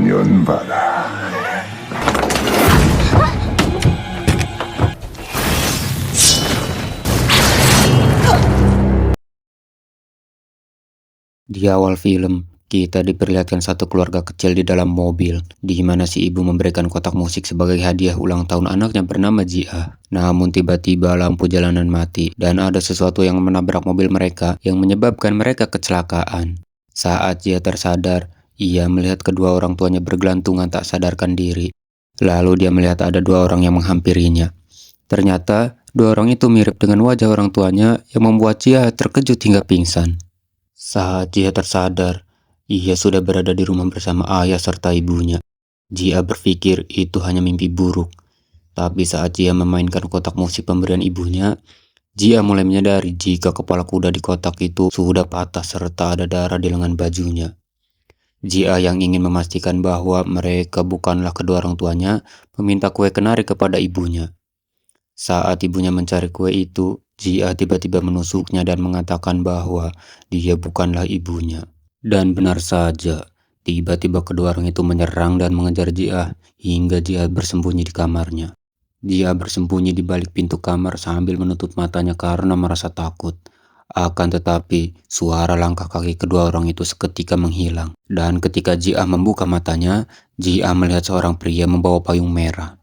소년 봐라. Di awal film, kita diperlihatkan satu keluarga kecil di dalam mobil, di mana si ibu memberikan kotak musik sebagai hadiah ulang tahun anaknya bernama Jia. Namun tiba-tiba lampu jalanan mati, dan ada sesuatu yang menabrak mobil mereka yang menyebabkan mereka kecelakaan. Saat Jia tersadar, ia melihat kedua orang tuanya bergelantungan tak sadarkan diri. Lalu dia melihat ada dua orang yang menghampirinya. Ternyata, dua orang itu mirip dengan wajah orang tuanya yang membuat Jia terkejut hingga pingsan. Saat Jia tersadar, ia sudah berada di rumah bersama ayah serta ibunya. Jia berpikir itu hanya mimpi buruk. Tapi saat Jia memainkan kotak musik pemberian ibunya, Jia mulai menyadari jika kepala kuda di kotak itu sudah patah serta ada darah di lengan bajunya. Jia yang ingin memastikan bahwa mereka bukanlah kedua orang tuanya, meminta kue kenari kepada ibunya. Saat ibunya mencari kue itu, Jia tiba-tiba menusuknya dan mengatakan bahwa dia bukanlah ibunya. Dan benar saja, tiba-tiba kedua orang itu menyerang dan mengejar Jia hingga Jia bersembunyi di kamarnya. Jia bersembunyi di balik pintu kamar sambil menutup matanya karena merasa takut. Akan tetapi, suara langkah kaki kedua orang itu seketika menghilang. Dan ketika Jia membuka matanya, Jia melihat seorang pria membawa payung merah.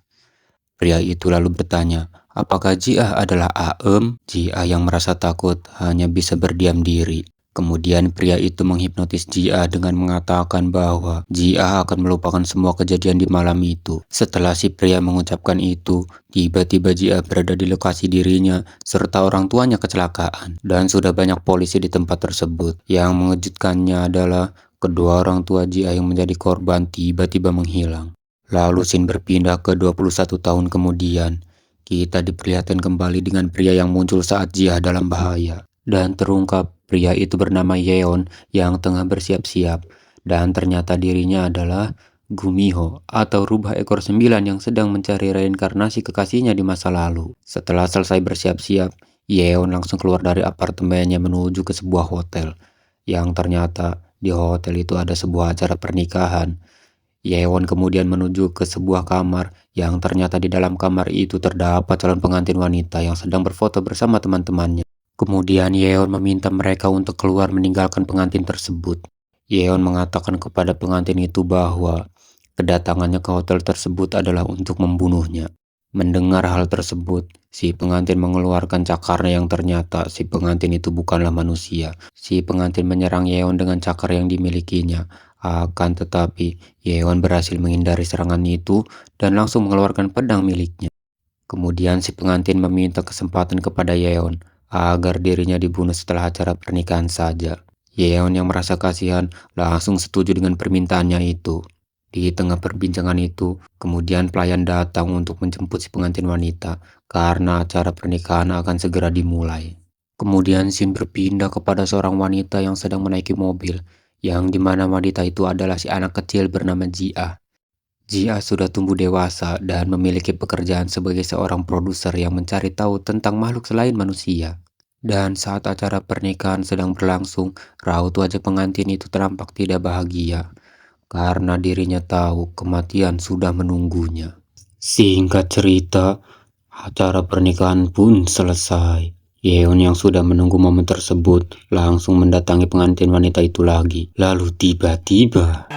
Pria itu lalu bertanya, apakah Jia adalah Aem? Jia yang merasa takut hanya bisa berdiam diri. Kemudian pria itu menghipnotis Jia dengan mengatakan bahwa Jia akan melupakan semua kejadian di malam itu. Setelah si pria mengucapkan itu, tiba-tiba Jia berada di lokasi dirinya serta orang tuanya kecelakaan. Dan sudah banyak polisi di tempat tersebut. Yang mengejutkannya adalah kedua orang tua Jia yang menjadi korban tiba-tiba menghilang. Lalu scene berpindah ke 21 tahun kemudian. Kita diperlihatkan kembali dengan pria yang muncul saat Jia dalam bahaya. Dan terungkap pria itu bernama Yeon yang tengah bersiap-siap. Dan ternyata dirinya adalah Gumiho atau rubah ekor 9 yang sedang mencari reinkarnasi kekasihnya di masa lalu. Setelah selesai bersiap-siap, Yeon langsung keluar dari apartemennya menuju ke sebuah hotel. Yang ternyata di hotel itu ada sebuah acara pernikahan. Yeon kemudian menuju ke sebuah kamar yang ternyata di dalam kamar itu terdapat calon pengantin wanita yang sedang berfoto bersama teman-temannya. Kemudian Yeon meminta mereka untuk keluar meninggalkan pengantin tersebut. Yeon mengatakan kepada pengantin itu bahwa kedatangannya ke hotel tersebut adalah untuk membunuhnya. Mendengar hal tersebut, si pengantin mengeluarkan cakarnya yang ternyata si pengantin itu bukanlah manusia. Si pengantin menyerang Yeon dengan cakar yang dimilikinya. Akan tetapi, Yeon berhasil menghindari serangan itu dan langsung mengeluarkan pedang miliknya. Kemudian si pengantin meminta kesempatan kepada Yeon agar dirinya dibunuh setelah acara pernikahan saja. Yeon yang merasa kasihan langsung setuju dengan permintaannya itu. Di tengah perbincangan itu, kemudian pelayan datang untuk menjemput si pengantin wanita karena acara pernikahan akan segera dimulai. Kemudian scene berpindah kepada seorang wanita yang sedang menaiki mobil, yang dimana wanita itu adalah si anak kecil bernama Jia. Jia sudah tumbuh dewasa dan memiliki pekerjaan sebagai seorang produser yang mencari tahu tentang makhluk selain manusia. Dan saat acara pernikahan sedang berlangsung, raut wajah pengantin itu tampak tidak bahagia karena dirinya tahu kematian sudah menunggunya. Singkat cerita, acara pernikahan pun selesai. Yeon yang sudah menunggu momen tersebut langsung mendatangi pengantin wanita itu lagi. Lalu tiba-tiba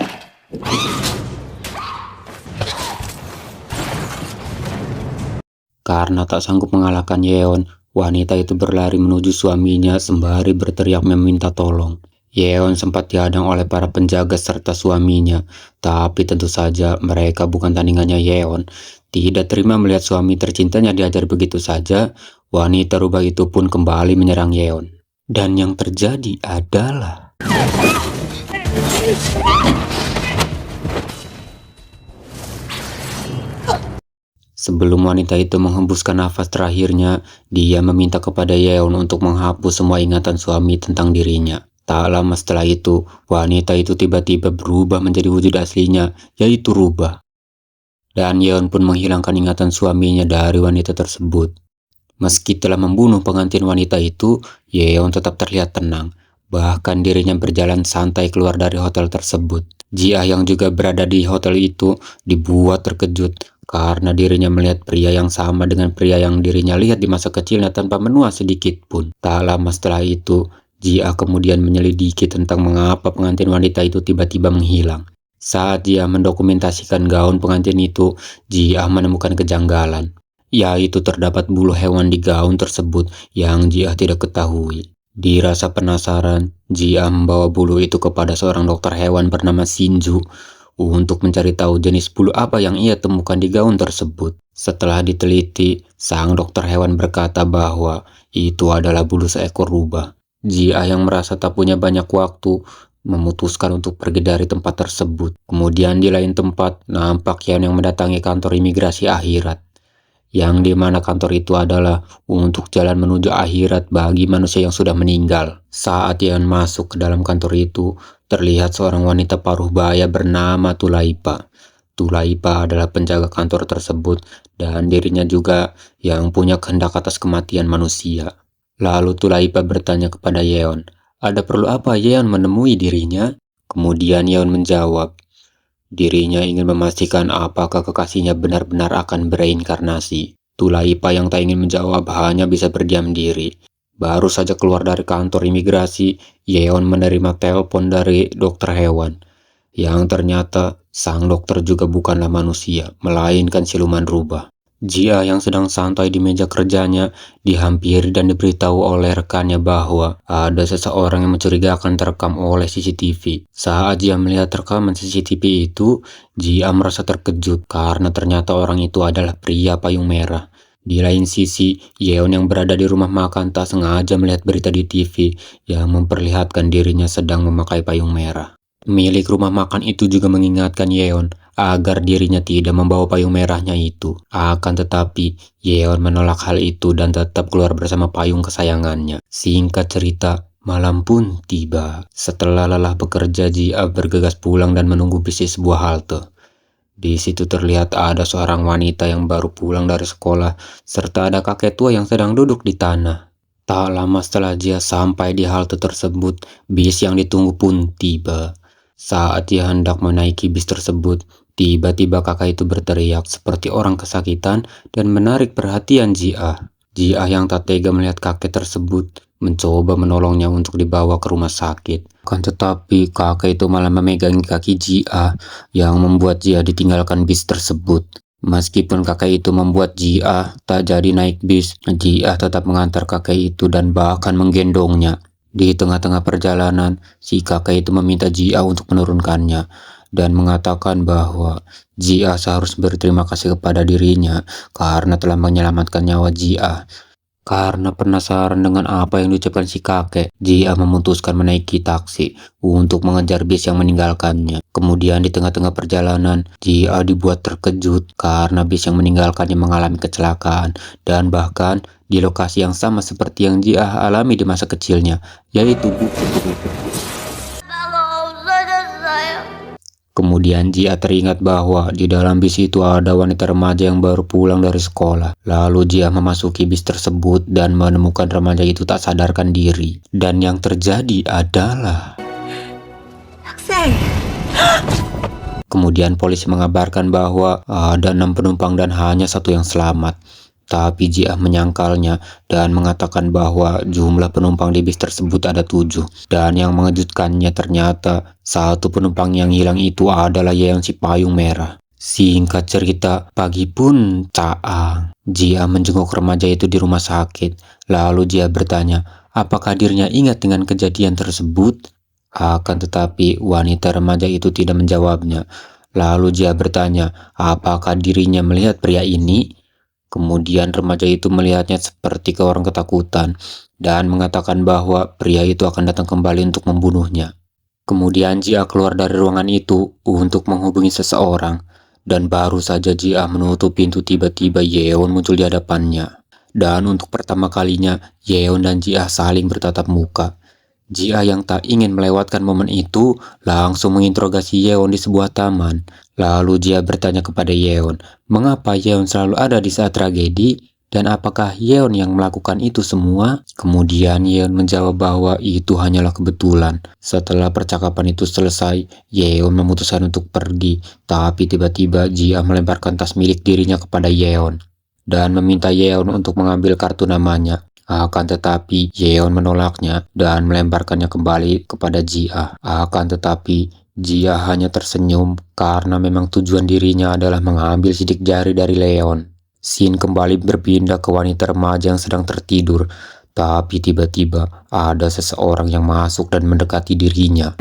karena tak sanggup mengalahkan Yeon, wanita itu berlari menuju suaminya sembari berteriak meminta tolong. Yeon sempat dihadang oleh para penjaga serta suaminya, tapi tentu saja mereka bukan tandingannya Yeon. Tidak terima melihat suami tercintanya dihajar begitu saja, wanita rubah itu pun kembali menyerang Yeon. Dan yang terjadi adalah sebelum wanita itu menghembuskan nafas terakhirnya, dia meminta kepada Yeon untuk menghapus semua ingatan suami tentang dirinya. Tak lama setelah itu, wanita itu tiba-tiba berubah menjadi wujud aslinya, yaitu rubah. Dan Yeon pun menghilangkan ingatan suaminya dari wanita tersebut. Meski telah membunuh pengantin wanita itu, Yeon tetap terlihat tenang. Bahkan dirinya berjalan santai keluar dari hotel tersebut. Jia yang juga berada di hotel itu dibuat terkejut karena dirinya melihat pria yang sama dengan pria yang dirinya lihat di masa kecilnya tanpa menua sedikit pun. Tak lama setelah itu, Jia kemudian menyelidiki tentang mengapa pengantin wanita itu tiba-tiba menghilang. Saat Jia mendokumentasikan gaun pengantin itu, Jia menemukan kejanggalan, yaitu terdapat bulu hewan di gaun tersebut yang Jia tidak ketahui. Dirasa penasaran, Jia membawa bulu itu kepada seorang dokter hewan bernama Shinju untuk mencari tahu jenis bulu apa yang ia temukan di gaun tersebut. Setelah diteliti, sang dokter hewan berkata bahwa itu adalah bulu seekor rubah. Jia yang merasa tak punya banyak waktu memutuskan untuk pergi dari tempat tersebut. Kemudian di lain tempat, nampak Yan yang mendatangi kantor imigrasi akhirat, yang dimana kantor itu adalah untuk jalan menuju akhirat bagi manusia yang sudah meninggal. Saat Yan masuk ke dalam kantor itu, terlihat seorang wanita paruh baya bernama Tulaipa. Tulaipa adalah penjaga kantor tersebut dan dirinya juga yang punya kehendak atas kematian manusia. Lalu Tulaipa bertanya kepada Yeon, ada perlu apa Yeon menemui dirinya? Kemudian Yeon menjawab, dirinya ingin memastikan apakah kekasihnya benar-benar akan bereinkarnasi. Tulaipa yang tak ingin menjawab hanya bisa berdiam diri. Baru saja keluar dari kantor imigrasi, Yeon menerima telepon dari dokter hewan, yang ternyata sang dokter juga bukanlah manusia, melainkan siluman rubah. Jia yang sedang santai di meja kerjanya dihampiri dan diberitahu oleh rekannya bahwa ada seseorang yang mencurigakan terekam oleh CCTV. Saat Jia melihat rekaman CCTV itu, Jia merasa terkejut karena ternyata orang itu adalah pria payung merah. Di lain sisi, Yeon yang berada di rumah makan tak sengaja melihat berita di TV yang memperlihatkan dirinya sedang memakai payung merah. Milik rumah makan itu juga mengingatkan Yeon agar dirinya tidak membawa payung merahnya itu. Akan tetapi, Yeon menolak hal itu dan tetap keluar bersama payung kesayangannya. Singkat cerita, malam pun tiba. Setelah lelah bekerja, Jia bergegas pulang dan menunggu bis di sebuah halte. Di situ terlihat ada seorang wanita yang baru pulang dari sekolah, serta ada kakek tua yang sedang duduk di tanah. Tak lama setelah Jia sampai di halte tersebut, bis yang ditunggu pun tiba. Saat dia hendak menaiki bis tersebut, tiba-tiba kakak itu berteriak seperti orang kesakitan dan menarik perhatian Jia. Jia yang tak tega melihat kakek tersebut mencoba menolongnya untuk dibawa ke rumah sakit. Kan tetapi kakek itu malah memegangi kaki Jia yang membuat Jia ditinggalkan bis tersebut. Meskipun kakek itu membuat Jia tak jadi naik bis, Jia tetap mengantar kakek itu dan bahkan menggendongnya. Di tengah-tengah perjalanan, si kakek itu meminta Jia untuk menurunkannya dan mengatakan bahwa Jia seharusnya berterima kasih kepada dirinya karena telah menyelamatkan nyawa Jia. Karena penasaran dengan apa yang diucapkan si kakek, Jia memutuskan menaiki taksi untuk mengejar bis yang meninggalkannya. Kemudian di tengah-tengah perjalanan, Jia dibuat terkejut karena bis yang meninggalkannya mengalami kecelakaan dan bahkan di lokasi yang sama seperti yang Jia alami di masa kecilnya, yaitu bukit. Kemudian Jia teringat bahwa di dalam bis itu ada wanita remaja yang baru pulang dari sekolah. Lalu Jia memasuki bis tersebut dan menemukan remaja itu tak sadarkan diri. Dan yang terjadi adalah... Kemudian polisi mengabarkan bahwa ada 6 penumpang dan hanya 1 yang selamat. Tapi Jia menyangkalnya dan mengatakan bahwa jumlah penumpang di bis tersebut ada 7. Dan yang mengejutkannya ternyata 1 penumpang yang hilang itu adalah Yeon si payung merah. Singkat cerita, pagi pun caang. Jia menjenguk remaja itu di rumah sakit. Lalu Jia bertanya, apakah dirinya ingat dengan kejadian tersebut? Akan tetapi wanita remaja itu tidak menjawabnya. Lalu Jia bertanya, apakah dirinya melihat pria ini? Kemudian remaja itu melihatnya seperti orang ketakutan dan mengatakan bahwa pria itu akan datang kembali untuk membunuhnya. Kemudian Jia keluar dari ruangan itu untuk menghubungi seseorang dan baru saja Jia menutup pintu tiba-tiba Yeon muncul di hadapannya. Dan untuk pertama kalinya Yeon dan Jia saling bertatap muka. Jia yang tak ingin melewatkan momen itu langsung menginterogasi Yeon di sebuah taman. Lalu Jia bertanya kepada Yeon, mengapa Yeon selalu ada di saat tragedi? Dan apakah Yeon yang melakukan itu semua? Kemudian Yeon menjawab bahwa itu hanyalah kebetulan. Setelah percakapan itu selesai, Yeon memutuskan untuk pergi. Tapi tiba-tiba Jia melemparkan tas milik dirinya kepada Yeon dan meminta Yeon untuk mengambil kartu namanya. Akan tetapi Yeon menolaknya dan melemparkannya kembali kepada Jia. Akan tetapi Jia hanya tersenyum karena memang tujuan dirinya adalah mengambil sidik jari dari Leon. Scene kembali berpindah ke wanita remaja yang sedang tertidur, tapi tiba-tiba ada seseorang yang masuk dan mendekati dirinya.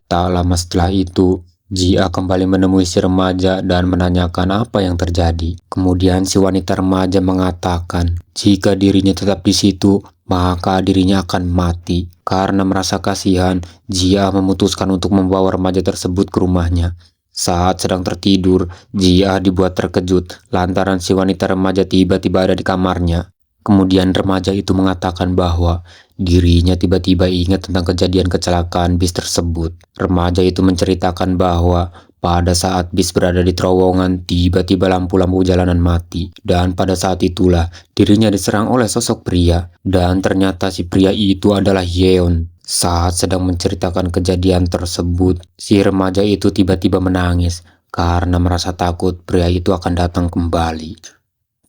Tak lama setelah itu, Jia kembali menemui si remaja dan menanyakan apa yang terjadi. Kemudian si wanita remaja mengatakan, jika dirinya tetap di situ, maka dirinya akan mati. Karena merasa kasihan, Jia memutuskan untuk membawa remaja tersebut ke rumahnya. Saat sedang tertidur, Jia dibuat terkejut lantaran si wanita remaja tiba-tiba ada di kamarnya. Kemudian remaja itu mengatakan bahwa dirinya tiba-tiba ingat tentang kejadian kecelakaan bis tersebut. Remaja itu menceritakan bahwa pada saat bis berada di terowongan, tiba-tiba lampu-lampu jalanan mati. Dan pada saat itulah dirinya diserang oleh sosok pria. Dan ternyata si pria itu adalah Yeon. Saat sedang menceritakan kejadian tersebut, si remaja itu tiba-tiba menangis karena merasa takut pria itu akan datang kembali.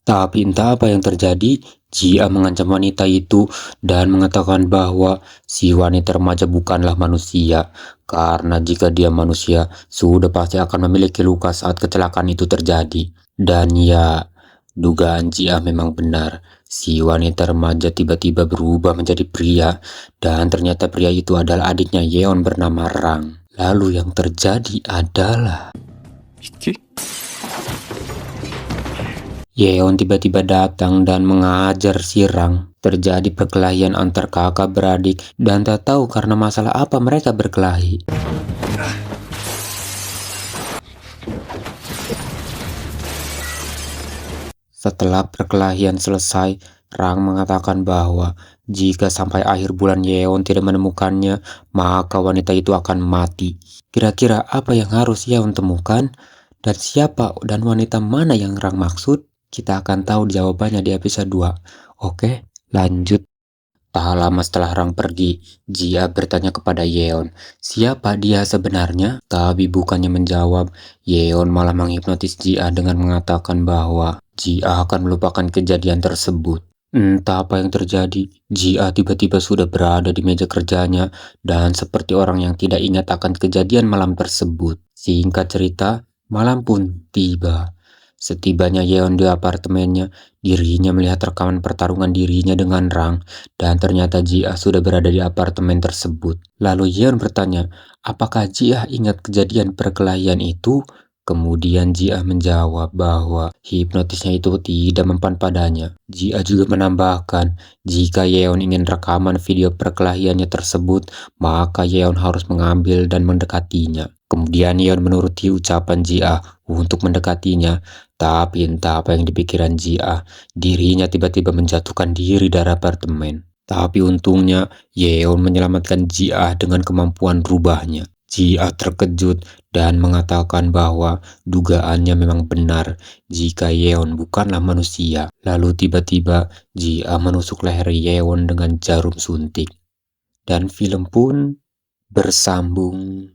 Tapi entah apa yang terjadi, Jia mengancam wanita itu dan mengatakan bahwa si wanita remaja bukanlah manusia, karena jika dia manusia, sudah pasti akan memiliki luka saat kecelakaan itu terjadi. Dan ya, dugaan Jia memang benar. Si wanita remaja tiba-tiba berubah menjadi pria, dan ternyata pria itu adalah adiknya Yeon bernama Rang. Lalu yang terjadi adalah Yeon tiba-tiba datang dan mengajar si Rang. Terjadi perkelahian antar kakak beradik dan tak tahu karena masalah apa mereka berkelahi. Setelah perkelahian selesai, Rang mengatakan bahwa jika sampai akhir bulan Yeon tidak menemukannya, maka wanita itu akan mati. Kira-kira apa yang harus Yeon temukan? Dan siapa dan wanita mana yang Rang maksud? Kita akan tahu jawabannya di episode 2. Oke, lanjut. Tak lama setelah Rang pergi, Jia bertanya kepada Yeon, siapa dia sebenarnya? Tapi bukannya menjawab, Yeon malah menghipnotis Jia dengan mengatakan bahwa Jia akan melupakan kejadian tersebut. Entah apa yang terjadi, Jia tiba-tiba sudah berada di meja kerjanya dan seperti orang yang tidak ingat akan kejadian malam tersebut. Singkat cerita, malam pun tiba. Setibanya Yeon di apartemennya, dirinya melihat rekaman pertarungan dirinya dengan Rang, dan ternyata Jia sudah berada di apartemen tersebut. Lalu Yeon bertanya, apakah Jia ingat kejadian perkelahian itu? Kemudian Jia menjawab bahwa hipnotisnya itu tidak mempan padanya. Jia juga menambahkan, jika Yeon ingin rekaman video perkelahiannya tersebut, maka Yeon harus mengambil dan mendekatinya. Kemudian Yeon menuruti ucapan Jia untuk mendekatinya, tapi entah apa yang dipikiran Jia, dirinya tiba-tiba menjatuhkan diri dari apartemen. Tapi untungnya, Yeon menyelamatkan Jia dengan kemampuan rubahnya. Jia terkejut dan mengatakan bahwa dugaannya memang benar jika Yeon bukanlah manusia. Lalu tiba-tiba Jia menusuk leher Yeon dengan jarum suntik. Dan film pun bersambung.